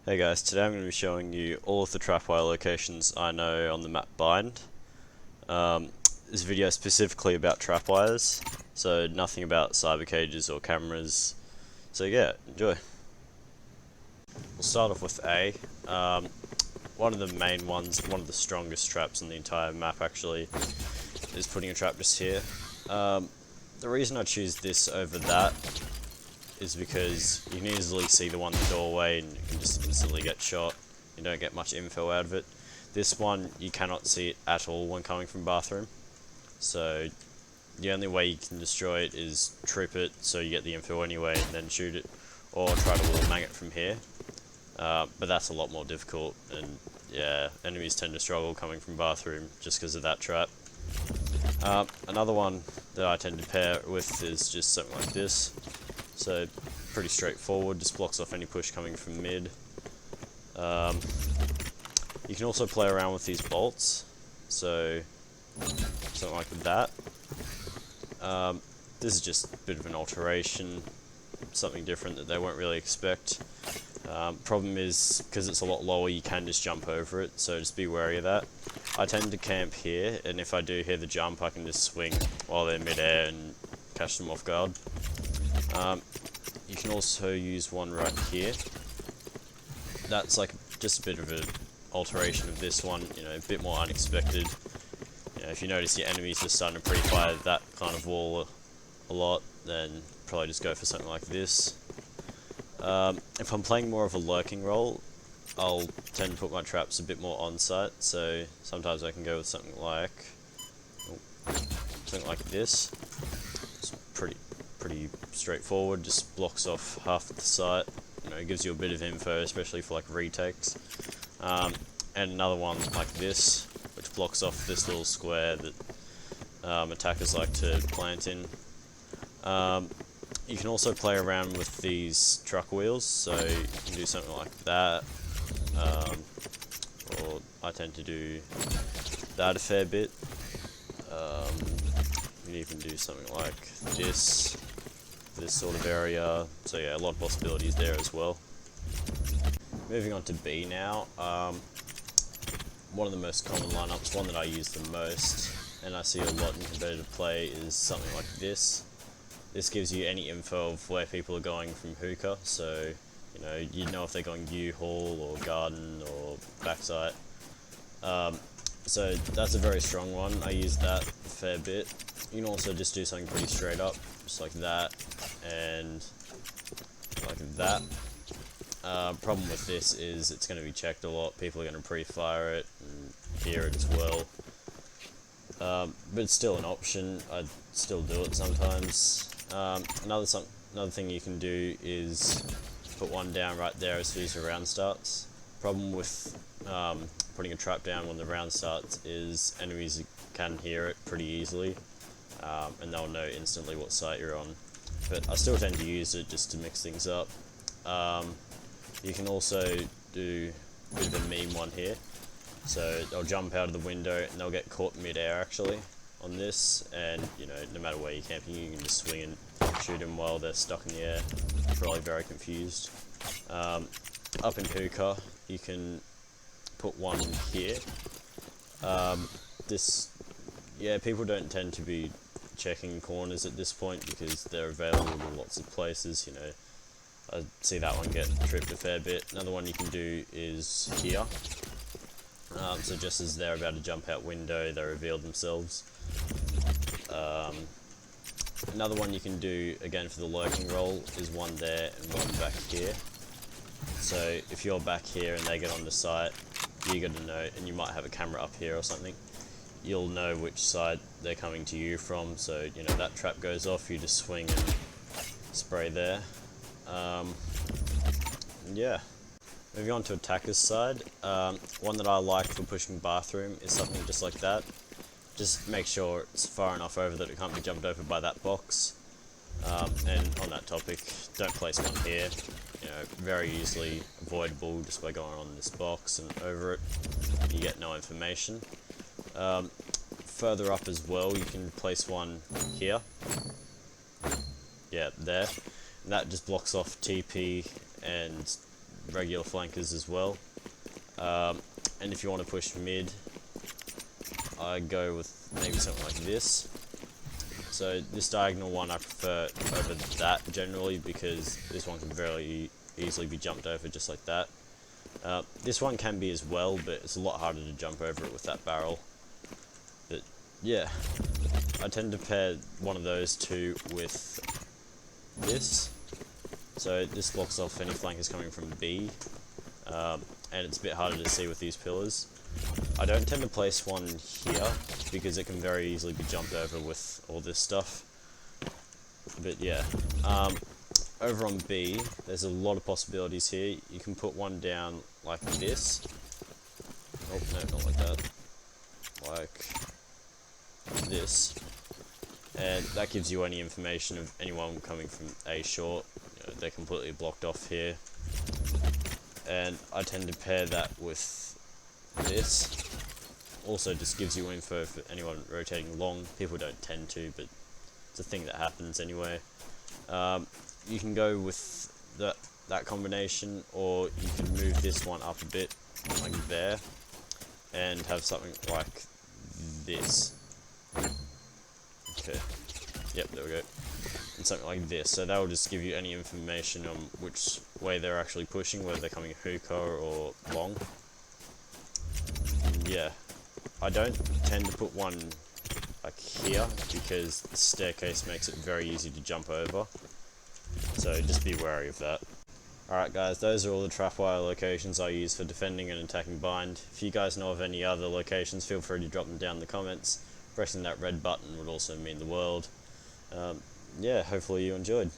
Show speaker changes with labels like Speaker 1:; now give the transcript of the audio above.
Speaker 1: Hey guys, today I'm going to be showing you all of the trapwire locations I know on the map Bind. This video is specifically about trapwires, so nothing about cyber cages or cameras. So yeah, enjoy. We'll start off with A. One of the main ones, one of the strongest traps on the entire map actually, is putting a trap just here. The reason I choose this over that is because you can easily see the one in the doorway and you can just instantly get shot. You don't get much info out of it. This one, you cannot see it at all when coming from bathroom. So the only way you can destroy it is trip it so you get the info anyway and then shoot it, or try to wall mang it from here. But that's a lot more difficult, and yeah, enemies tend to struggle coming from bathroom just because of that trap. Another one that I tend to pair with is just something like this. So pretty straightforward, just blocks off any push coming from mid. You can also play around with these bolts, so something like that. This is just a bit of an alteration, something different that they won't really expect. Problem is, because it's a lot lower, you can just jump over it, so just be wary of that. I tend to camp here, and if I do hear the jump, I can just swing while they're mid-air and catch them off guard. You can also use one right here. That's like just a bit of an alteration of this one, you know, a bit more unexpected. You know, if you notice your enemies are starting to pre-fire that kind of wall a lot, then probably just go for something like this. If I'm playing more of a lurking role, I'll tend to put my traps a bit more on site, so sometimes I can go with something like this. It's pretty straightforward, just blocks off half of the site. You know, it gives you a bit of info, especially for like retakes. And another one like this, which blocks off this little square that attackers like to plant in. You can also play around with these truck wheels, so you can do something like that. Or I tend to do that a fair bit. You can even do something like this sort of area. So yeah, a lot of possibilities there as well. Moving on to B now. One of the most common lineups, one that I use the most, and I see a lot in competitive play, is something like this. This gives you any info of where people are going from hookah, so you know, you'd know if they're going U-haul or garden or backside. So that's a very strong one. I use that a fair bit. You can also just do something pretty straight up, just like that, and like that. Problem with this is it's going to be checked a lot. People are going to pre-fire it and hear it as well. But it's still an option. I'd still do it sometimes. Another thing you can do is put one down right there as soon as the round starts. Problem with putting a trap down when the round starts is enemies can hear it pretty easily, and they'll know instantly what site you're on. But I still tend to use it just to mix things up. You can also do a bit of a meme one here. So they'll jump out of the window and they'll get caught mid-air actually on this, and you know, no matter where you're camping, you can just swing and shoot them while they're stuck in the air. Probably very confused. Up in hookah, you can put one here. People don't tend to be checking corners at this point because they're available in lots of places. You know, I see that one get tripped a fair bit. Another one you can do is here. So just as they're about to jump out window, they reveal themselves. Another one you can do, again for the lurking role, is one there and one back here. So if you're back here and they get on the site, you got to know, and you might have a camera up here or something, you'll know which side they're coming to you from, so you know that trap goes off, you just swing and spray there. Yeah. Moving on to attacker's side, one that I like for pushing bathroom is something just like that. Just make sure it's far enough over that it can't be jumped over by that box. And on that topic, don't place one here. You know, very easily avoidable just by going on this box and over it. You get no information. Further up as well, you can place one here. Yeah, there. And that just blocks off TP and regular flankers as well. And if you want to push mid, I go with maybe something like this. So this diagonal one I prefer over that generally, because this one can very easily be jumped over just like that. This one can be as well, but it's a lot harder to jump over it with that barrel. But yeah, I tend to pair one of those two with this. So this blocks off any flankers coming from B, and it's a bit harder to see with these pillars. I don't tend to place one here, because it can very easily be jumped over with all this stuff. But yeah, over on B, there's a lot of possibilities here. You can put one down like this. Oh, no, not like that. Like this. And that gives you any information of anyone coming from A short. You know, they're completely blocked off here. And I tend to pair that with this. Also just gives you info for anyone rotating long. People don't tend to, but it's a thing that happens anyway. You can go with that combination, or you can move this one up a bit, like there, and have something like this. Okay, yep, there we go. And something like this, so that will just give you any information on which way they're actually pushing, whether they're coming hookah or long. And yeah, I don't tend to put one like here, because the staircase makes it very easy to jump over, so just be wary of that. Alright guys, those are all the trapwire locations I use for defending and attacking bind. If you guys know of any other locations, feel free to drop them down in the comments. Pressing that red button would also mean the world. Yeah, hopefully you enjoyed.